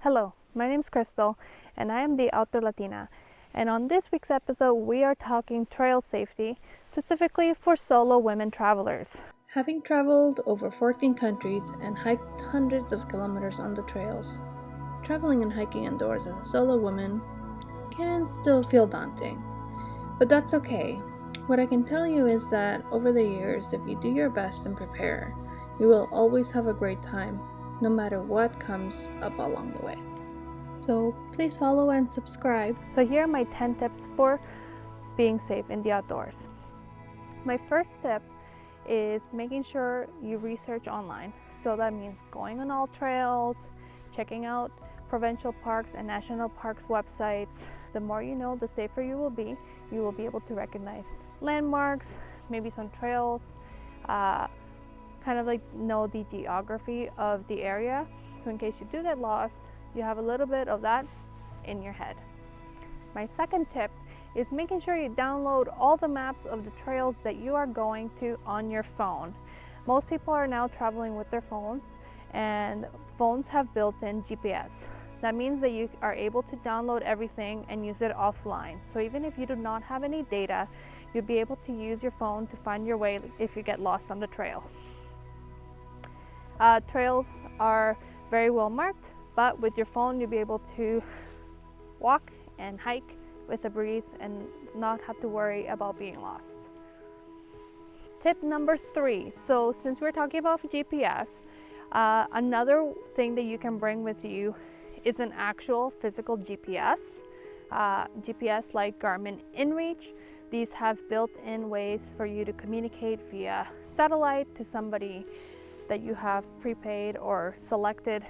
Hello, my name is Crystal and I am the Outdoor Latina. And on this week's episode, we are talking trail safety, specifically for solo women travelers. Having traveled over 14 countries and hiked hundreds of kilometers on the trails, traveling and hiking indoors as a solo woman can still feel daunting. But that's okay. What I can tell you is that over the years, if you do your best and prepare, you will always have a great time, no matter what comes up along the way. So please follow and subscribe. So here are my 10 tips for being safe in the outdoors. My first tip is making sure you research online. So that means going on all trails, checking out provincial parks and national parks websites. The more you know, the safer you will be. You will be able to recognize landmarks, maybe some trails, kind of like know the geography of the area. So in case you do get lost, you have a little bit of that in your head. My second tip is making sure you download all the maps of the trails that you are going to on your phone. Most people are now traveling with their phones, and phones have built-in GPS. That means that you are able to download everything and use it offline. So even if you do not have any data, you'll be able to use your phone to find your way if you get lost on the trail. Trails are very well marked, but with your phone you'll be able to walk and hike with a breeze and not have to worry about being lost. Tip number 3. So since we're talking about GPS, another thing that you can bring with you is an actual physical GPS. GPS like Garmin InReach. These have built-in ways for you to communicate via satellite to somebody that you have prepaid or selected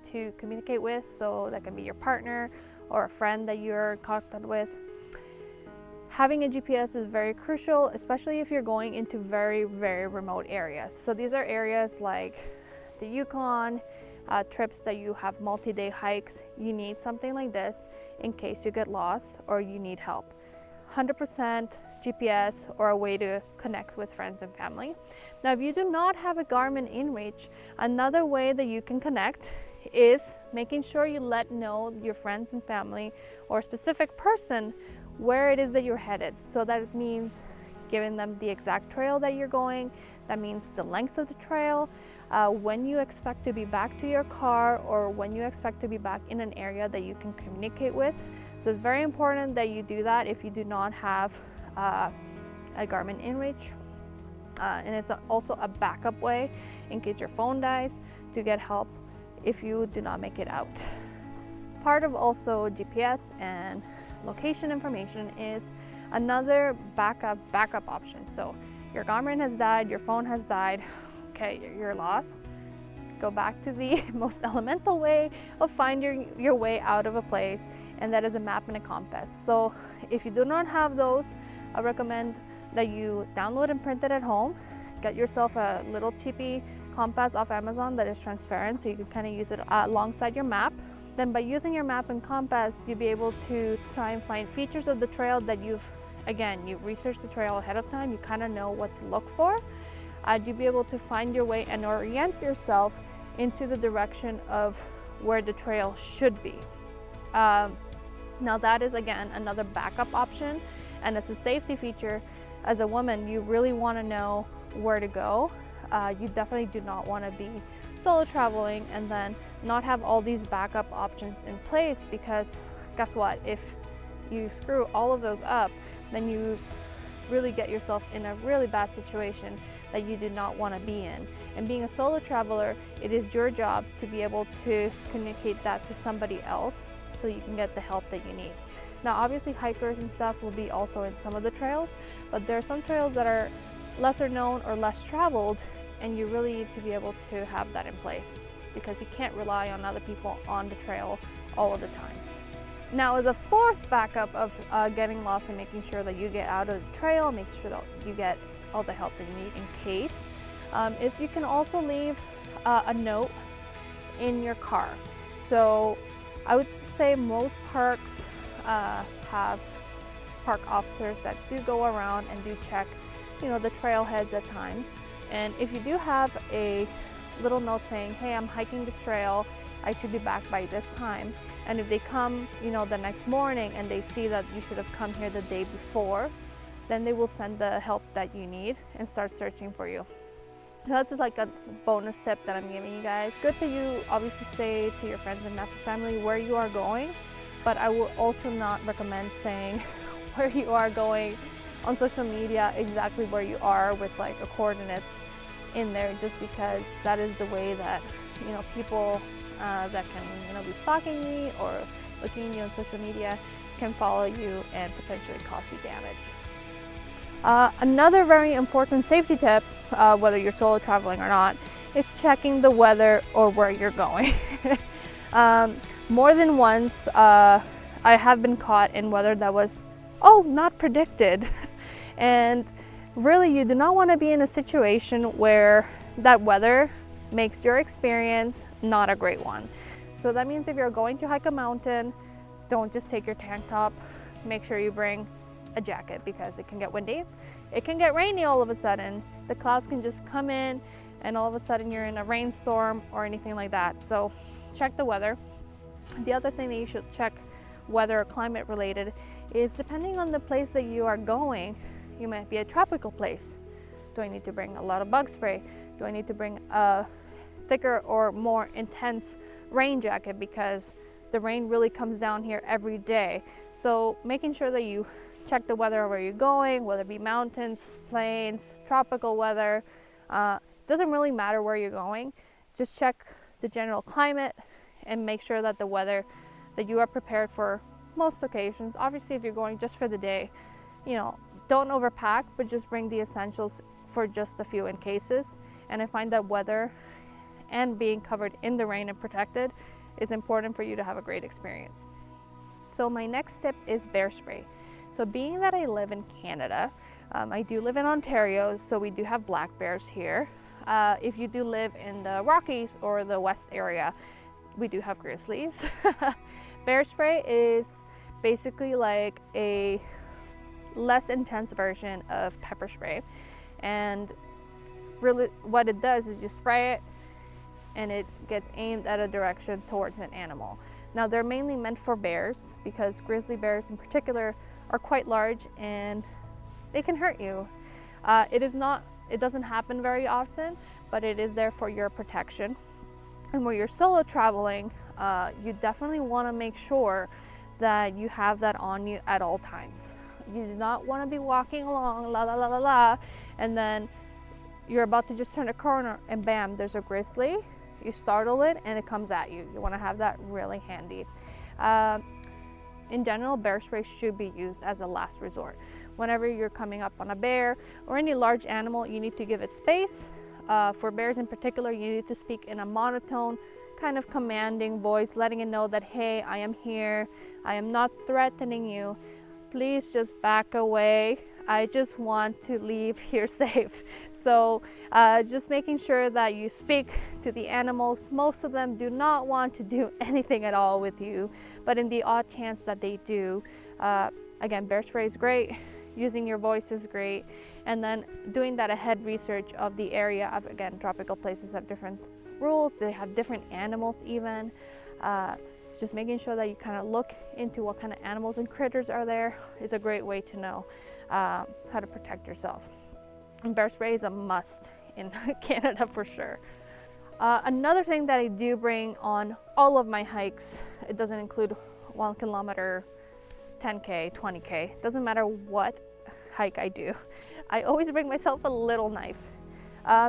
to communicate with. So that can be your partner or a friend that you're in contact with. Having a GPS is very crucial, especially if you're going into very, very remote areas. So these are areas like the Yukon, trips that you have multi-day hikes. You need something like this in case you get lost or you need help. 100% GPS or a way to connect with friends and family. Now, if you do not have a Garmin InReach, another way that you can connect is making sure you let know your friends and family or a specific person where it is that you're headed. So that it means giving them the exact trail that you're going. That means the length of the trail, when you expect to be back to your car, or when you expect to be back in an area that you can communicate with. So it's very important that you do that if you do not have a Garmin InReach. And it's also a backup way in case your phone dies to get help if you do not make it out. Part of also GPS and location information is another backup option. So your Garmin has died, your phone has died, okay, you're lost. Go back to the most elemental way of finding your way out of a place, and that is a map and a compass. So if you do not have those, I recommend that you download and print it at home. Get yourself a little cheapy compass off Amazon that is transparent, so you can kind of use it alongside your map. Then by using your map and compass, you'll be able to try and find features of the trail that you've researched the trail ahead of time. You kind of know what to look for. You'll be able to find your way and orient yourself into the direction of where the trail should be. Now that is again another backup option, and as a safety feature, as a woman, you really want to know where to go. You definitely do not want to be solo traveling and then not have all these backup options in place, because guess what? If you screw all of those up, then you really get yourself in a really bad situation that you do not want to be in. And being a solo traveler, it is your job to be able to communicate that to somebody else so you can get the help that you need. Now obviously hikers and stuff will be also in some of the trails, but there are some trails that are lesser known or less traveled, and you really need to be able to have that in place because you can't rely on other people on the trail all of the time. Now, as a fourth backup of getting lost and making sure that you get out of the trail, making sure that you get all the help that you need in case, is you can also leave a note in your car. So I would say most parks have park officers that do go around and do check, the trailheads at times. And if you do have a little note saying, hey, I'm hiking this trail, I should be back by this time. And if they come, the next morning and they see that you should have come here the day before, then they will send the help that you need and start searching for you. So that's just like a bonus tip that I'm giving you guys. Good that you obviously say to your friends and family where you are going, but I will also not recommend saying where you are going on social media, exactly where you are with like the coordinates in there, just because that is the way that people that can be stalking me or looking at you on social media can follow you and potentially cause you damage. Another very important safety tip, whether you're solo traveling or not, is checking the weather or where you're going. More than once, I have been caught in weather that was, not predicted. And really, you do not want to be in a situation where that weather makes your experience not a great one. So that means if you're going to hike a mountain, don't just take your tank top. Make sure you bring a jacket, because it can get windy. It can get rainy all of a sudden. The clouds can just come in and all of a sudden you're in a rainstorm or anything like that. So check the weather. The other thing that you should check, weather or climate related, is depending on the place that you are going, you might be a tropical place. Do I need to bring a lot of bug spray? Do I need to bring a thicker or more intense rain jacket, because the rain really comes down here every day? So making sure that you check the weather where you're going, whether it be mountains, plains, tropical weather. Doesn't really matter where you're going. Just check the general climate and make sure that the weather, that you are prepared for most occasions. Obviously, if you're going just for the day, don't overpack, but just bring the essentials for just a few in cases. And I find that weather and being covered in the rain and protected is important for you to have a great experience. So my next tip is bear spray. So being that I live in Canada, I do live in Ontario, so we do have black bears here. If you do live in the Rockies or the West area, we do have grizzlies. Bear spray is basically like a less intense version of pepper spray. And really what it does is you spray it and it gets aimed at a direction towards an animal. Now they're mainly meant for bears, because grizzly bears in particular are quite large and they can hurt you. It doesn't happen very often, but it is there for your protection. And when you're solo traveling, you definitely want to make sure that you have that on you at all times. You do not want to be walking along, la la la la la, and then you're about to just turn a corner and bam, there's a grizzly. You startle it and it comes at you. You want to have that really handy. In general, bear spray should be used as a last resort. Whenever you're coming up on a bear or any large animal, you need to give it space. For bears in particular, you need to speak in a monotone, kind of commanding voice, letting it know that, hey, I am here. I am not threatening you. Please just back away. I just want to leave here safe. So just making sure that you speak to the animals. Most of them do not want to do anything at all with you, but in the odd chance that they do, again, bear spray is great. Using your voice is great. And then doing that ahead research of the area of, again, tropical places have different rules. They have different animals even. Just making sure that you kind of look into what kind of animals and critters are there is a great way to know how to protect yourself. And bear spray is a must in Canada for sure. Another thing that I do bring on all of my hikes, it doesn't include 1 kilometer, 10K, 20K, doesn't matter what hike I do. I always bring myself a little knife.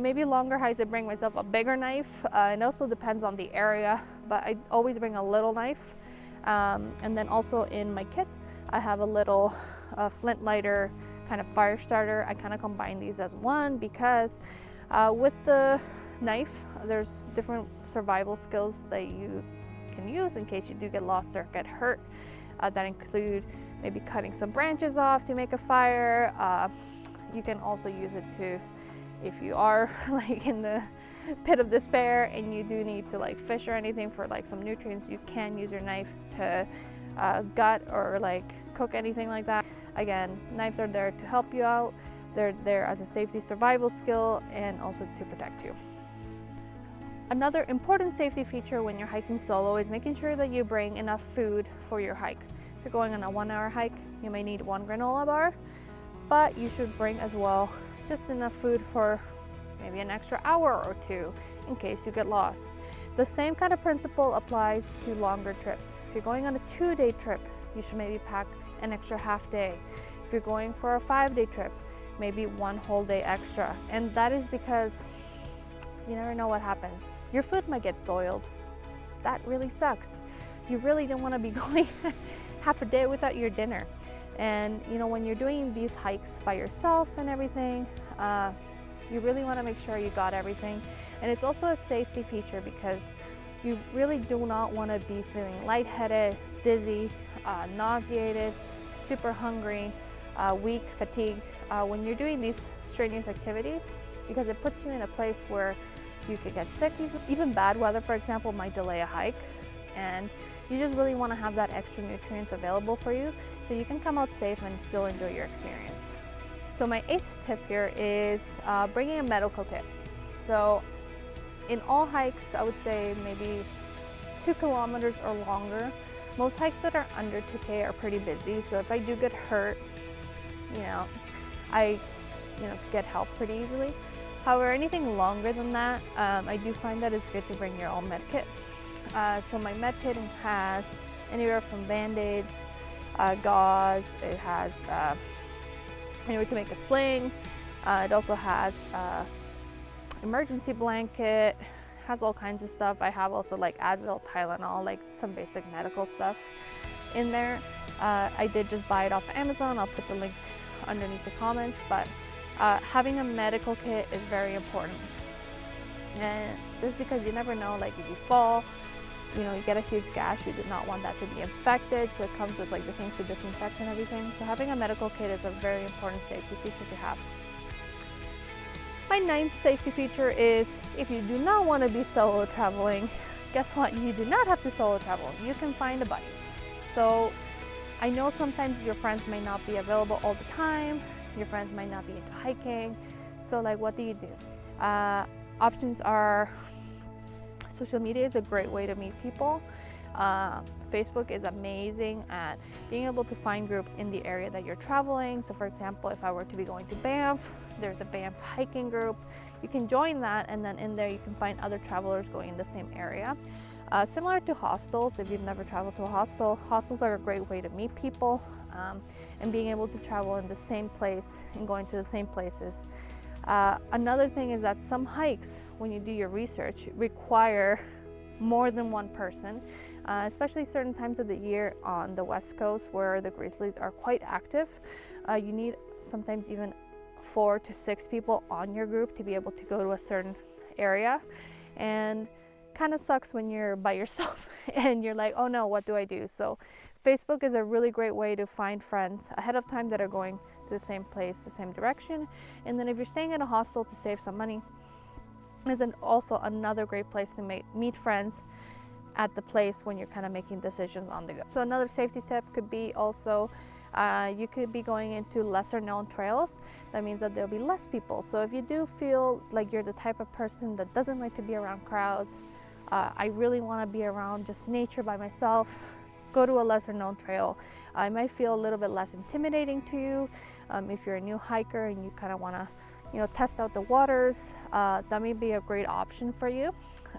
Maybe longer hikes I bring myself a bigger knife. It also depends on the area, but I always bring a little knife. And then also in my kit, I have a little Flint lighter, kind of fire starter. I kind of combine these as one because with the knife, there's different survival skills that you can use in case you do get lost or get hurt. That include maybe cutting some branches off to make a fire. You can also use it to, if you are like in the pit of despair and you do need to like fish or anything for like some nutrients, you can use your knife to gut or like cook anything like that. Again, knives are there to help you out. They're there as a safety survival skill and also to protect you. Another important safety feature when you're hiking solo is making sure that you bring enough food for your hike. If you're going on a 1-hour hike, you may need 1 granola bar, but you should bring as well just enough food for maybe an extra hour or 2 in case you get lost. The same kind of principle applies to longer trips. If you're going on a 2-day trip, you should maybe pack an extra half day. If you're going for a 5-day trip, maybe 1 whole day extra. And that is because you never know what happens. Your food might get soiled. That really sucks. You really don't want to be going half a day without your dinner. And you know, when you're doing these hikes by yourself and everything, you really want to make sure you got everything. And it's also a safety feature because you really do not want to be feeling lightheaded, dizzy, nauseated, super hungry, weak, fatigued when you're doing these strenuous activities, because it puts you in a place where you could get sick. Even bad weather, for example, might delay a hike, and you just really want to have that extra nutrients available for you so you can come out safe and still enjoy your experience. So my 8th tip here is bringing a medical kit. So in all hikes, I would say maybe 2 kilometers or longer. Most hikes that are under 2K are pretty busy, so if I do get hurt, I get help pretty easily. However, anything longer than that, I do find that it's good to bring your own med kit. So my med kit has anywhere from band-aids, gauze, it has anywhere to make a sling, it also has emergency blanket, has all kinds of stuff. I have also like Advil, Tylenol, like some basic medical stuff in there. I did just buy it off Amazon. I'll put the link underneath the comments, but having a medical kit is very important. And this is because you never know, like if you fall, you get a huge gash, you do not want that to be infected, so it comes with like the things to disinfect and everything. So having a medical kit is a very important safety feature to have. My 9th safety feature is if you do not want to be solo traveling, guess what? You do not have to solo travel. You can find a buddy. So I know sometimes your friends may not be available all the time. Your friends might not be into hiking. So like, what do? Options are, social media is a great way to meet people. Facebook is amazing at being able to find groups in the area that you're traveling. So for example, if I were to be going to Banff, there's a Banff hiking group. You can join that, and then in there you can find other travelers going in the same area. Similar to hostels, if you've never traveled to a hostel, hostels are a great way to meet people, and being able to travel in the same place and going to the same places. Another thing is that some hikes, when you do your research, require more than one person, especially certain times of the year on the West Coast where the grizzlies are quite active. You need sometimes even 4 to 6 people on your group to be able to go to a certain area, and kind of sucks when you're by yourself and you're like, oh no, what do I do? So Facebook is a really great way to find friends ahead of time that are going to the same place, the same direction. And then if you're staying at a hostel to save some money, is also another great place to meet friends at the place when you're kind of making decisions on the go. So another safety tip could be also, you could be going into lesser known trails. That means that there'll be less people. So if you do feel like you're the type of person that doesn't like to be around crowds, I really want to be around just nature by myself, go to a lesser known trail. It might feel a little bit less intimidating to you. If you're a new hiker and you kind of want to test out the waters, that may be a great option for you.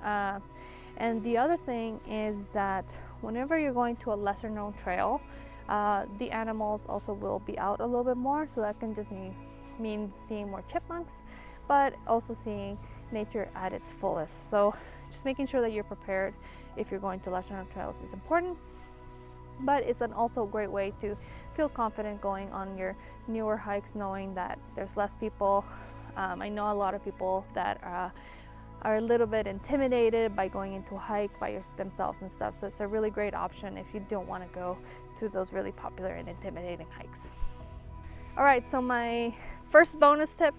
And the other thing is that whenever you're going to a lesser known trail, the animals also will be out a little bit more, so that can just mean seeing more chipmunks, but also seeing nature at its fullest. So just making sure that you're prepared if you're going to lesser known trails is important, but it's also a great way to feel confident going on your newer hikes, knowing that there's less people. I know a lot of people that are a little bit intimidated by going into a hike by themselves and stuff, so it's a really great option if you don't want to go to those really popular and intimidating hikes. All right, so my first bonus tip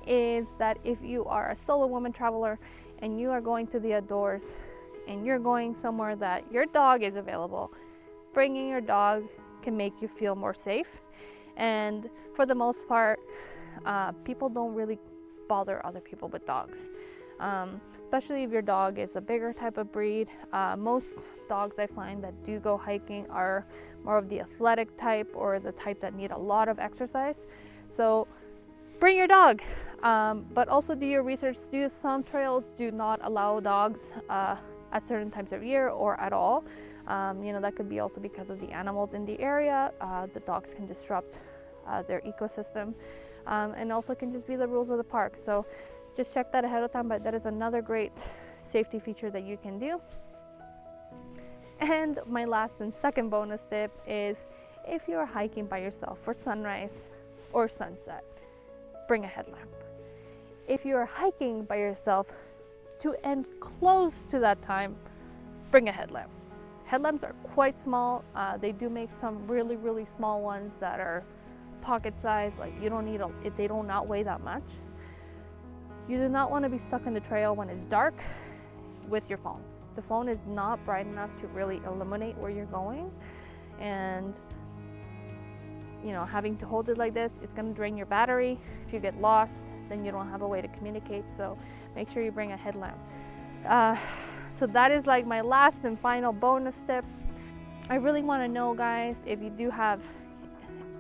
is that if you are a solo woman traveler and you are going to the outdoors and you're going somewhere that your dog is available, bringing your dog can make you feel more safe. And for the most part, people don't really bother other people with dogs. especially if your dog is a bigger type of breed. Most dogs I find that do go hiking are more of the athletic type or the type that need a lot of exercise. So bring your dog, but also do your research. Some trails do not allow dogs at certain times of year or at all. That could be also because of the animals in the area. The dogs can disrupt their ecosystem, and also can just be the rules of the park. So just check that ahead of time, but that is another great safety feature that you can do. And my last and second bonus tip is, if you're hiking by yourself for sunrise or sunset, bring a headlamp. If you're hiking by yourself to end close to that time, bring a headlamp. Headlamps are quite small. They do make some really, really small ones that are pocket size. Like, you don't need they don't not weigh that much. You do not want to be stuck in the trail when it's dark with your phone. The phone is not bright enough to really illuminate where you're going, and having to hold it like this, it's going to drain your battery. If you get lost, then you don't have a way to communicate. So make sure you bring a headlamp. So that is like my last and final bonus tip. I really want to know, guys, if you do have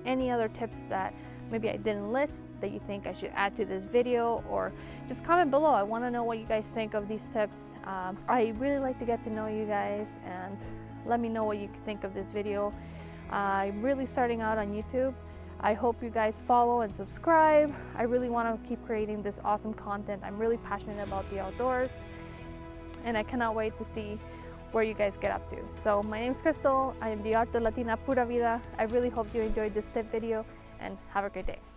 any other tips that maybe I didn't list that you think I should add to this video, or just comment below. I want to know what you guys think of these tips. I really like to get to know you guys, and let me know what you think of this video. I'm really starting out on YouTube. I hope you guys follow and subscribe. I really want to keep creating this awesome content. I'm really passionate about the outdoors, and I cannot wait to see where you guys get up to. So my name is Crystal. I am the Arte Latina Pura Vida. I really hope you enjoyed this tip video, and have a great day.